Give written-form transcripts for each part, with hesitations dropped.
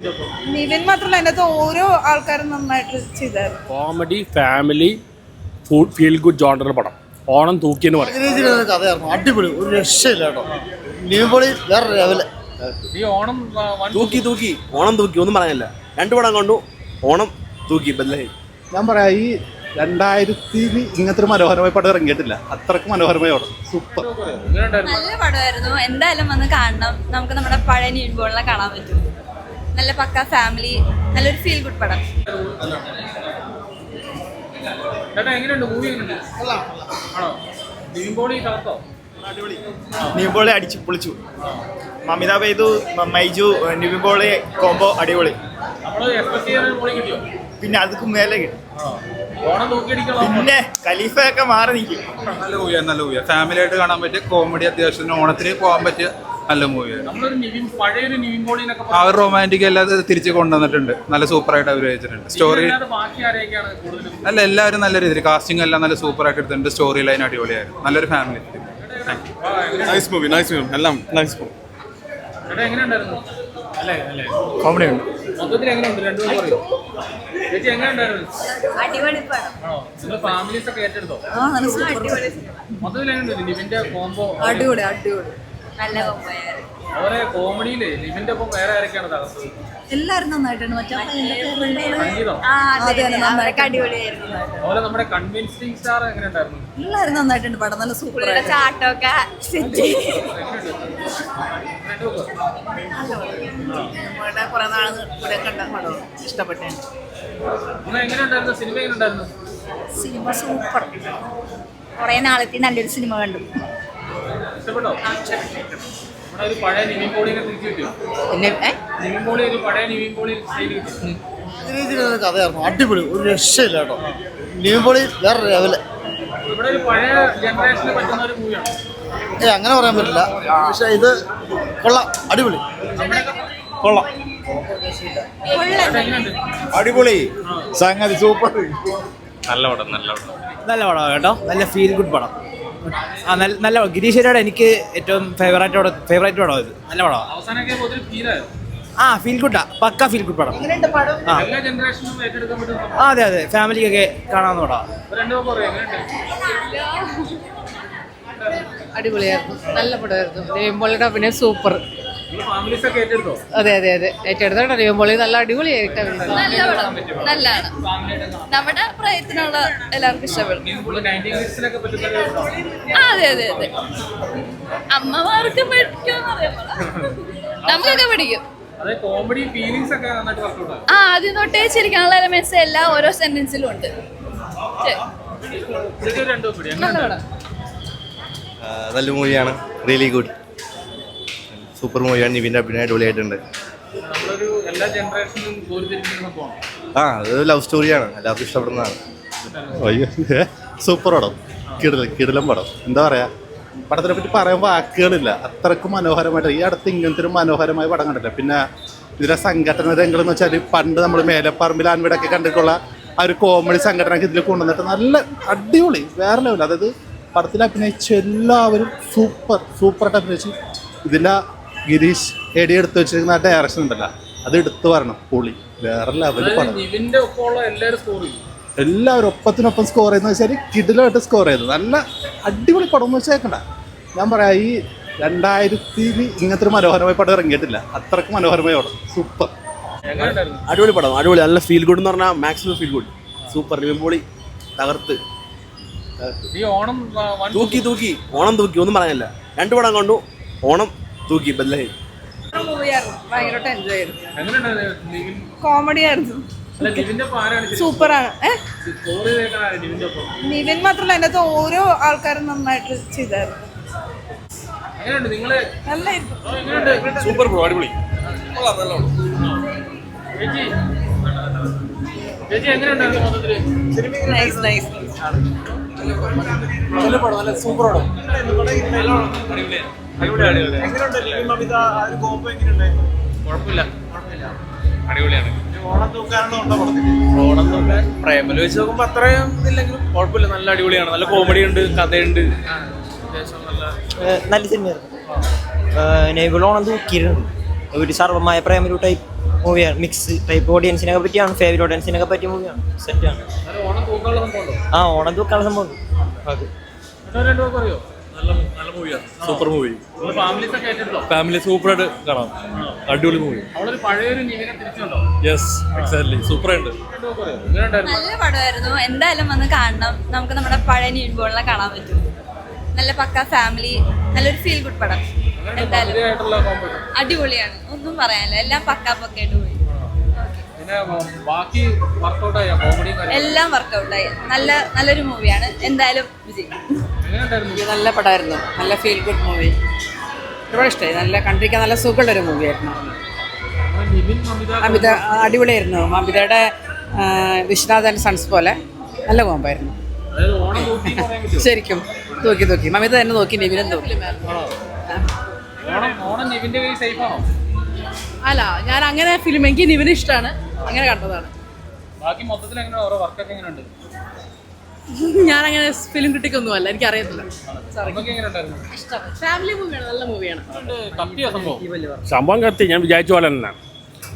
നിവിൻ മാത്രമല്ല അതിനകത്ത് ഓരോ ആൾക്കാരും നന്നായിട്ട് ചെയ്തായിരുന്നു. കോമഡി ഫാമിലി ഫീൽ ഗുഡ് ജോണ്ടർ പടം. ഓണം തൂക്കിയെന്ന് പറയും. കഥയായിരുന്നു, അടിപൊളി, ഒരു രക്ഷയില്ല കേട്ടോ. നിവിൻപോളി വേറെ ലെവല്. തൂക്കി ഓണം തൂക്കി, ഒന്നും പറയാനില്ല. രണ്ടു പടം കണ്ടു, ഓണം തൂക്കി ബദലായി. ഞാൻ പറയാം, ഈ 2000 ഇങ്ങനത്തെ ഒരു മനോഹരമായ പടം ഇറങ്ങിയിട്ടില്ല. അത്രക്ക് മനോഹരമായ പടം, സൂപ്പർ. നല്ല പടമായിരുന്നു. എന്തായാലും വന്ന് കാണണം. നമുക്ക് നമ്മുടെ പഴയ നിവിൻപോളിനെ കാണാൻ പറ്റും. നല്ല പക്ക ഫാമിലി, നല്ലൊരു ഫീൽ ഗുഡ് പടം. നിവിൻപോളി അടിച്ചു പൊളിച്ചു. മമിത പെയ്തു, മൈജു, നിവിൻപോളി കോംബോ അടിപൊളി. പിന്നെ അതുക്ക് മേലെ കിട്ടും. പിന്നെ ഖലീഫയൊക്കെ മാറി നിൽക്കും. നല്ല മൂവിയാണ്. ഫാമിലി ആയിട്ട് കാണാൻ പറ്റിയ കോമഡി, അത്യാവശ്യം ഓണത്തിന് പോകാൻ പറ്റിയ നല്ല മൂവിയാണ്. അവർ റൊമാൻറ്റിക് എല്ലാം തിരിച്ച് കൊണ്ടുവന്നിട്ടുണ്ട്. നല്ല സൂപ്പറായിട്ട് അഭിനയിച്ചിട്ടുണ്ട്. സ്റ്റോറി അല്ല, എല്ലാവരും നല്ല രീതിയിൽ കാസ്റ്റിംഗ് എല്ലാം നല്ല സൂപ്പറായിട്ട് എടുത്തിട്ടുണ്ട്. സ്റ്റോറി ലൈൻ അടിപൊളിയായിരുന്നു. നല്ലൊരു ഫാമിലി നൈസ് മൂവി എല്ലാം നൈസ് മൂവി. കോമഡി ഉണ്ട്. അടിപൊളി പടം. അടിപൊളി അടിപൊളി നല്ല കോമ്പോയായിരുന്നു. എല്ലാരും നന്നായിട്ടാണ്. മറ്റേ അടിപൊളിയായിരുന്നു. എല്ലാരും നന്നായിട്ടുണ്ട്. പടം നല്ല സൂപ്പർ. ചാട്ടമൊക്കെ സെറ്റ്. കുറെ നാള് കൂടെ കണ്ട പടം ഇഷ്ടപ്പെട്ടു. Cinema super. കുറെ നാളത്തെ നല്ലൊരു സിനിമ കണ്ടു. കഥയായിരുന്നു, അടിപൊളി, ഒരു രക്ഷയില്ല കേട്ടോ. നിവിൻപോളി വേറെ ലെവല്. അങ്ങനെ പറയാൻ പറ്റില്ല, പക്ഷെ ഇത് കൊള്ളാം, അടിപൊളി. കൊള്ളാം, അടിപൊളി, സംഗതി സൂപ്പർ. നല്ല പടം കേട്ടോ. നല്ല ഫീൽ ഗുഡ് പടം. നല്ല ഗിരീശ്വരയുടെ എനിക്ക് ഏറ്റവും ഫേവറേറ്റ് പടം ഇത്. നല്ല പടം. ഫീൽ ഗുഡാ, പക്ക ഫീൽ ഗുഡ് പടം. അതെ, ഫാമിലിക്കൊക്കെ കാണാവുന്ന പടം. അടിപൊളിയായിരുന്നു, നല്ല പടമായിരുന്നു. നിവിൻപോളിയുടെ അഭിനയം സൂപ്പർ. അതെ ഏറ്റെടുത്തോട്ടെ. നിവിൻപോളി നല്ല അടിപൊളിയായിട്ട് അഭിനയിച്ചു. നല്ല പടം, നല്ലതാണ്. നമ്മുടെ പ്രയത്നമുള്ള എല്ലാവർക്കും ഇഷ്ടപ്പെടും. അതെ അമ്മമാർക്ക് നമുക്കൊക്കെ പിടിക്കും. ആദ്യം തൊട്ടേ ചിരിക്കാനുള്ള എലമെന്റ്സ് എല്ലാം ഓരോ സെന്റൻസിലും ഉണ്ട്. നല്ല മൂവിയാണ്, റിയലി ഗുഡ്, സൂപ്പർ മൂവിയാണ്. നിവിൻ്റെ അഭിനയം അടിപൊളിയായിട്ടുണ്ട്. അത് ലവ് സ്റ്റോറിയാണ്, എല്ലാവർക്കും ഇഷ്ടപ്പെടുന്നതാണ്. സൂപ്പർ പടം, കിടിലം പടം. എന്താ പറയാ, പടത്തിനെ പറ്റി പറയാൻ വാക്കുകളില്ല. അത്രക്ക് മനോഹരമായിട്ട്. ഈ അടുത്ത് ഇങ്ങനത്തെ ഒരു മനോഹരമായ പടം കണ്ടില്ല. പിന്നെ ഇതിലെ സംഘടന രംഗം എന്ന് വെച്ചാൽ പണ്ട് നമ്മൾ മേലപ്പറമ്പിൽ ആൻവിടൊക്കെ കണ്ടിട്ടുള്ള ആ ഒരു കോമഡി സംഘടനയൊക്കെ ഇതിൽ കൊണ്ടുവന്നിട്ട് നല്ല അടിപൊളി, വേറെ ലെവൽ. അതായത് പടത്തിൽ അഭിനയിച്ച എല്ലാവരും സൂപ്പറായിട്ട് അഭിനയിച്ചു. ഇതിൻ്റെ ഗിരീഷ് എടി എടുത്ത് വെച്ചിരിക്കുന്ന ആ ഡയറക്ഷൻ ഉണ്ടല്ലോ, അത് എടുത്തു വരണം, പൊളി, വേറെ ലെവൽ പടം. എല്ലാവരും ഒപ്പത്തിനൊപ്പം സ്കോർ ചെയ്യുന്ന വെച്ചാൽ കിടിലായിട്ട് സ്കോർ ചെയ്തു. നല്ല അടിപൊളി പടം എന്ന് വെച്ചേക്കണ്ട. ഞാൻ പറയാം, ഈ 2000 ഇങ്ങനത്തെ ഒരു മനോഹരമായ പടം ഇറങ്ങിയിട്ടില്ല. അത്രക്ക് മനോഹരമായ പടം, സൂപ്പർ. അടിപൊളി പടം, അടിപൊളി, നല്ല ഫീൽ ഗുഡ് എന്ന് പറഞ്ഞാൽ maximum feel good, super. Nivin Pauly തകർത്ത് തൂക്കി ഓണം തൂക്കി, ഒന്നും പറയാനില്ല. രണ്ടു പടം കണ്ടു, ഓണം തൂക്കി ബദലായി. മൂവിയായിരുന്നു, ഭയങ്കരമായിട്ട് എൻജോയ് ചെയ്തു. കോമഡി ആയിരുന്നു, സൂപ്പറാണ്. നിവിൻ മാത്രമല്ല അതിനകത്ത് ഓരോ ആൾക്കാരും നന്നായിട്ട് ചെയ്തായിരുന്നു. നല്ലായിരുന്നു, സൂപ്പർ ബ്രോ, അടിപൊളി. നല്ല പടം, നല്ല സൂപ്പർ പടം. കുഴപ്പമില്ല, അടിപൊളിയാണ്. ഓണം തൂക്കാനുള്ള പടത്തിന് ഓണം തൂക്കാൻ പ്രേമല് വെച്ച് നോക്കുമ്പോൾ അത്രയും ഇല്ലെങ്കിലും കുഴപ്പമില്ല, നല്ല അടിപൊളിയാണ്. നല്ല കോമഡി ഉണ്ട്, കഥയുണ്ട്. നല്ല സിനിമയായിരുന്നു. ഓണം തൂക്കിയിരുന്നു. ഒരു സർവമായ പ്രേമലു ടൈപ്പ് മൂവിയാണ്. മിക്സ് ടൈപ്പ് ഓഡിയൻസിനൊക്കെ പറ്റിയാണ്, ഫേവറേറ്റ് ഓഡിയൻസിനൊക്കെ പറ്റിയ മൂവിയാണ്. സെറ്റാണ്. ഓണം തൂക്കാനുള്ള സംഭവം ആ ഓണം തൂക്കാനുള്ള സംഭവം. ഓക്കെ, അറിയോ? നല്ല മൂവിയാണ്, സൂപ്പർ മൂവി. ഫാമിലീസ് ഒക്കെ ഏറ്റെടുത്തോ? ഫാമിലി സൂപ്പറായിട്ട് കാണാം, അടിപൊളി മൂവി. അവളൊരു പഴയൊരു നിവിനെ തിരിച്ചുണ്ടോ? യെസ്, എക്സാക്ട്ലി, സൂപ്പറായിട്ട്. നല്ല പടമായിരുന്നു. എന്തായാലും വന്ന് കാണണം. നമുക്ക് നമ്മുടെ പഴയ നിവിൻ പോളിനെ കാണാൻ പറ്റും. നല്ല പക്ക ഫാമിലി, നല്ലൊരു ഫീൽ ഗുഡ് പടം. എന്തായാലും അടിപൊളിയാണ്, ഒന്നും പറയാനില്ല. എല്ലാം പക്കായിട്ട് പോയി. ബാക്കി വർക്കൗട്ടായ കോമഡി എല്ലാം വർക്കൗട്ടായി. നല്ലൊരു മൂവിയാണ്. എന്തായാലും വിജയ്. നല്ല പടമായിരുന്നു, നല്ല ഫീൽ ഗുഡ് മൂവി. ഒരുപാട് ഇഷ്ടമായി. നല്ല കണ്ടിരിക്കാൻ നല്ല സുഖമുള്ള ഒരു മൂവിയായിരുന്നു. മമിത അടിപൊളിയായിരുന്നു. മമിതയുടെ വിശ്വനാഥൻ സൺസ് പോലെ നല്ല കോമ്പായിരുന്നു. ശരിക്കും നോക്കി മമിത തന്നെ നോക്കി, നിവിനും നോക്കി. അല്ല, ഞാൻ അങ്ങനെ ഫിലിം, എനിക്ക് നിവിന് ഇഷ്ടമാണ്, അങ്ങനെ കണ്ടതാണ്. ബാക്കി മൊത്തത്തിൽ എങ്ങനെയാണ് ഓരോ വർക്കൊക്കെ എങ്ങനെയുണ്ട്? ഞാൻ അങ്ങനെ ഫിലിം ക്രിട്ടിക്കൊന്നും അല്ല, എനിക്ക് അറിയത്തില്ല. ഫാമിലി മൂവിയാണ്, നല്ല മൂവിയാണ്. സംഭവം കത്തി ഞാൻ വിചാരിച്ച പോലെ തന്നെ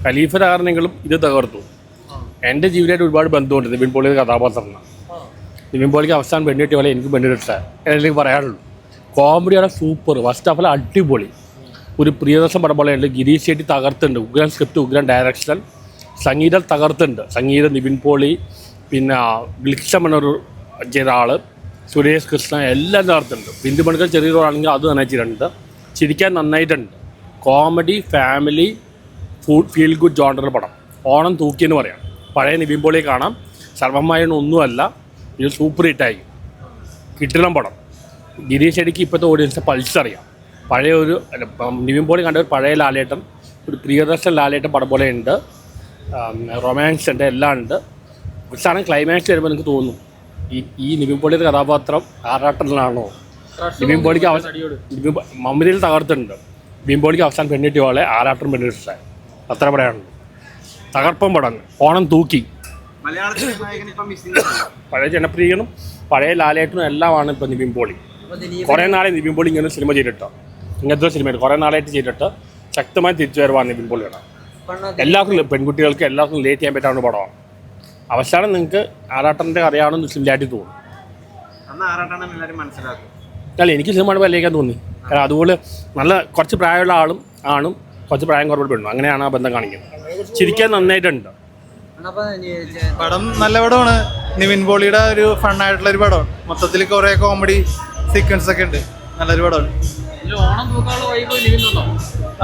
ഖലീഫ തകർന്നെങ്കിലും ഇത് തകർത്തു. എൻ്റെ ജീവിതമായിട്ട് ഒരുപാട് ബന്ധമുണ്ട് നിവിൻ പോളിയുടെ കഥാപാത്രത്തിന്. നിവിൻ പോളിക്ക് അവസാനം പെണ്ണിട്ടിയ പോലെ എനിക്ക് പെണ്ണിട്ടില്ല എനിക്ക് പറയാനുള്ളൂ. കോമഡിയാണ് സൂപ്പർ. ഫസ്റ്റ് ഹാഫ് അടിപൊളി. ഒരു പ്രിയദർശൻ പടം പോലെയുണ്ട്. ഗിരീഷ് ഷെട്ടി തകർത്തുണ്ട്. ഉഗ്രൻ സ്ക്രിപ്റ്റ്, ഉഗ്രൻ ഡയറക്ഷൻ. സംഗീതം തകർത്തുണ്ട്. സംഗീതം നിവിൻ പോളി, പിന്നെ ഗ്ലിക്ഷം എന്നൊരു ചെയ്ത ആൾ, സുരേഷ് കൃഷ്ണ, എല്ലാം തകർത്തുണ്ട്. ബിന്ദു പണിക്കർ ചെറിയ റോളാണെങ്കിൽ അത് നന്നായിട്ടുണ്ട്. ചിരിക്കാൻ നന്നായിട്ടുണ്ട്. കോമഡി, ഫാമിലി, ഫീൽ ഗുഡ് ജോണ്ടർ പടം. ഓണം തൂക്കിയെന്ന് പറയാം. പഴയ നിവിൻ പോളിയെ കാണാം. സർവമായൊന്നുമല്ല, ഇത് സൂപ്പർ ഹിറ്റായി. കിട്ടണം പടം. ഗിരീഷ് ഷെട്ടിക്ക് ഇപ്പോഴത്തെ ഓഡിയൻസിൻ്റെ പൾസ് അറിയാം. പഴയ ഒരു നിവിൻ പോളി കണ്ട ഒരു പഴയ ലാലേട്ടൻ, ഒരു പ്രിയദർശൻ ലാലേട്ടൻ പടം പോലെ ഉണ്ട്. റൊമാൻസ് ഉണ്ട്, എല്ലാം ഉണ്ട്. അവസാനം ക്ലൈമാക്സ് വരുമ്പോൾ എനിക്ക് തോന്നും ഈ നിവിൻ പോളിയുടെ കഥാപാത്രം ആറാട്ടനാണോ? നിവിൻ പോളിക്ക് മമ്മതിയിൽ തകർത്തുണ്ട്. നിവിൻ പോളിക്ക് അവസാനം പെണ്ണിട്ടിയ പോലെ ആറാട്ടൻ പെണ്ണിട്ടായി. അത്ര പറയാനുള്ളൂ. തകർപ്പം പടം. ഓണം തൂക്കി. പഴയ ജനപ്രിയനും പഴയ ലാലേട്ടനും എല്ലാമാണ് ഇപ്പോൾ നിവിൻ പോളി. കുറേ നാളെ നിവിൻ പോളി ഇങ്ങനെ സിനിമ ചെയ്തിട്ടോ, ഇങ്ങനത്തെ സിനിമ കുറേ നാളായിട്ട് ചെയ്തിട്ട് ശക്തമായി തിരിച്ചു വരവാണ് നിവിൻ പോളിയുടെ. എല്ലാവർക്കും, പെൺകുട്ടികൾക്ക് എല്ലാവർക്കും ലേറ്റ് ചെയ്യാൻ പറ്റാവുന്ന പടമാണ്. അവസാനം നിങ്ങൾക്ക് ആറാട്ടൻ്റെ അറിയാവുന്ന സിമിലാരിറ്റി തോന്നും. അല്ല, എനിക്ക് സിനിമ കാണുമ്പോൾ ലേക്കാൻ തോന്നി. കാരണം അതുപോലെ നല്ല കുറച്ച് പ്രായമുള്ള ആണും കുറച്ച് പ്രായം കുറവുള്ള പെണ്ണും, അങ്ങനെയാണ് ആ ബന്ധം കാണിക്കുന്നത്. ചിരിക്കാൻ നന്നായിട്ടുണ്ട്. പടം നല്ല പടമാണ്. നിവിൻ പോളിയുടെ ഒരു ഫണ്ണായിട്ടുള്ള ഒരു പടമാണ്. മൊത്തത്തിൽ കുറേ കോമഡി സീക്വൻസ് ഒക്കെ ഉണ്ട്. നല്ലൊരു പടമാണ്.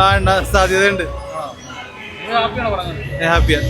ആ, സാധ്യതയുണ്ട്. ഹാപ്പിയാണ്.